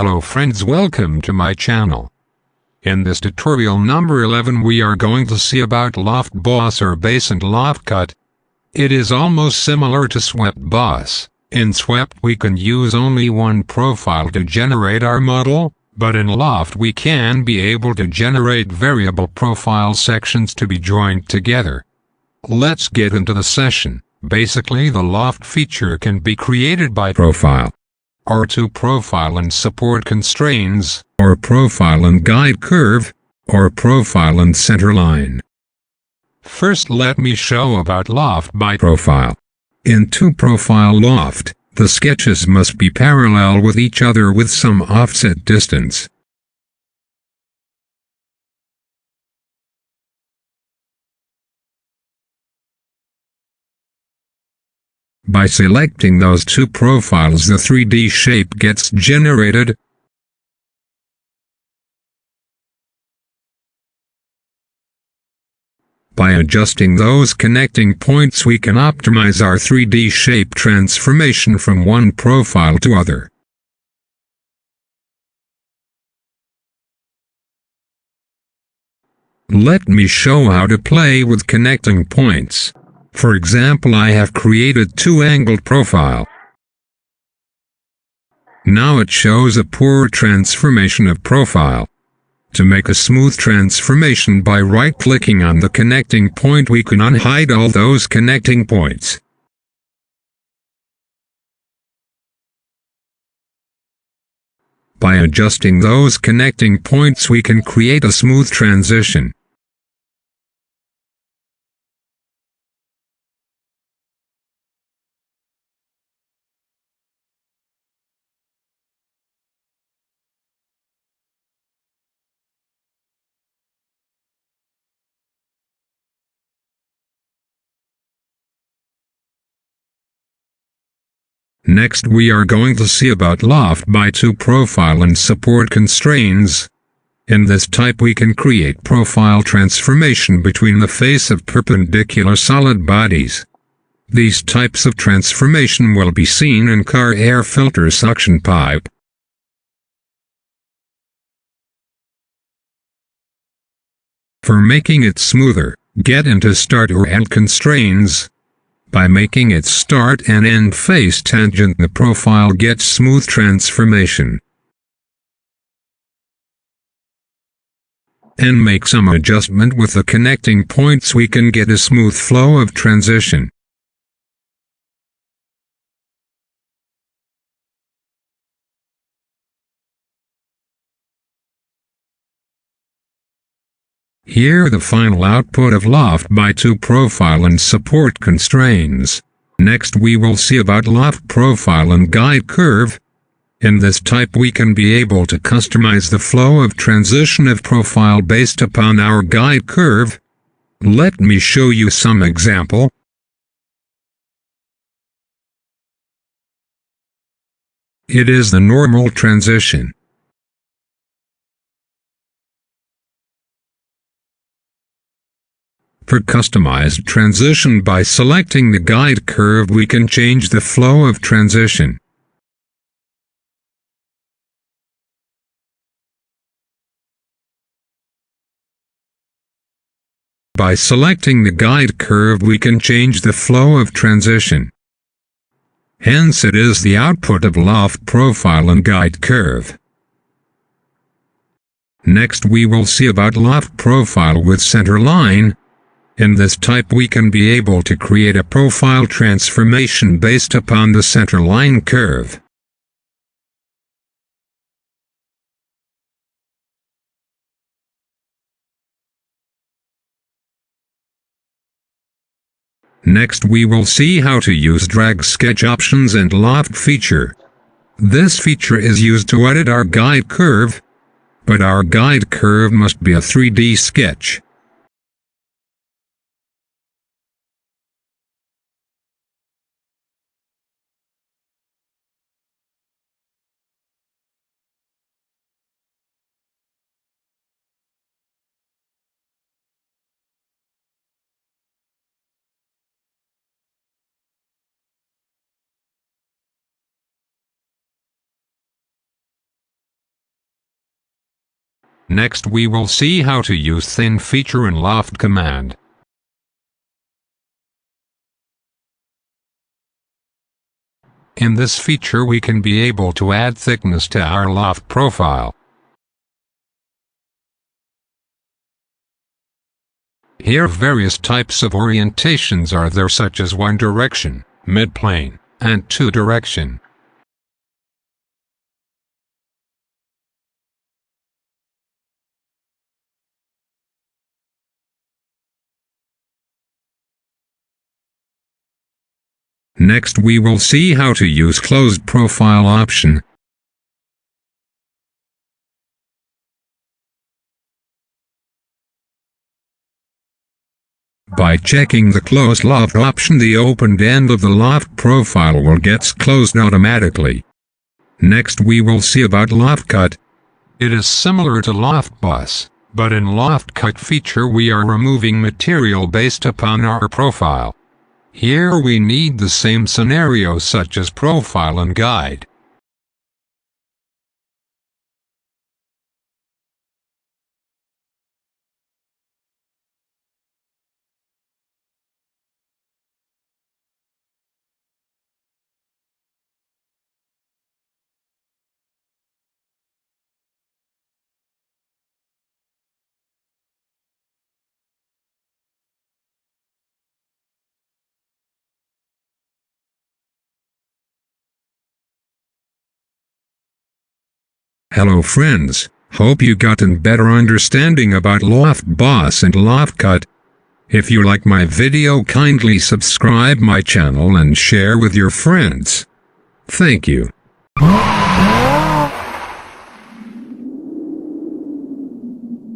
Hello friends, welcome to my channel. In this tutorial number 11 we are going to see about Loft Boss or Base and Loft Cut. It is almost similar to Swept Boss. In Swept we can use only one profile to generate our model, but in Loft we can be able to generate variable profile sections to be joined together. Let's get into the session. Basically the Loft feature can be created by profile, or to profile and support constraints, or profile and guide curve, or profile and center line. First let me show about Loft by profile. In two-profile Loft, the sketches must be parallel with each other with some offset distance. By selecting those two profiles, the 3D shape gets generated. By adjusting those connecting points, we can optimize our 3D shape transformation from one profile to other. Let me show how to play with connecting points. For example, I have created two-angled profile. Now it shows a poor transformation of profile. To make a smooth transformation, by right-clicking on the connecting point, we can unhide all those connecting points. By adjusting those connecting points, we can create a smooth transition. Next we are going to see about Loft by two profile and support constraints. In this type we can create profile transformation between the face of perpendicular solid bodies. These types of transformation will be seen in car air filter suction pipe. For making it smoother, get into Start or End Constraints. By making its start and end face tangent, the profile gets smooth transformation. And make some adjustment with the connecting points, we can get a smooth flow of transition. Here the final output of Loft by two profile and support constraints. Next we will see about Loft profile and guide curve. In this type we can be able to customize the flow of transition of profile based upon our guide curve. Let me show you some example. It is the normal transition. For customized transition, by selecting the guide curve we can change the flow of transition. By selecting the guide curve we can change the flow of transition. Hence it is the output of Loft profile and guide curve. Next we will see about Loft profile with center line. In this type we can be able to create a profile transformation based upon the center line curve. Next we will see how to use drag sketch options and Loft feature. This feature is used to edit our guide curve, but our guide curve must be a 3D sketch. Next we will see how to use thin feature in Loft command. In this feature we can be able to add thickness to our loft profile. Here various types of orientations are there, such as one direction, mid-plane, and two direction. Next we will see how to use closed profile option. By checking the closed loft option, the opened end of the loft profile will get closed automatically. Next we will see about Loft Cut. It is similar to Loft Boss, but in Loft Cut feature we are removing material based upon our profile. Here we need the same scenarios such as profile and guide. Hello friends, hope you gotten better understanding about Loft Boss and Loft Cut. If you like my video, kindly subscribe my channel and share with your friends. Thank you.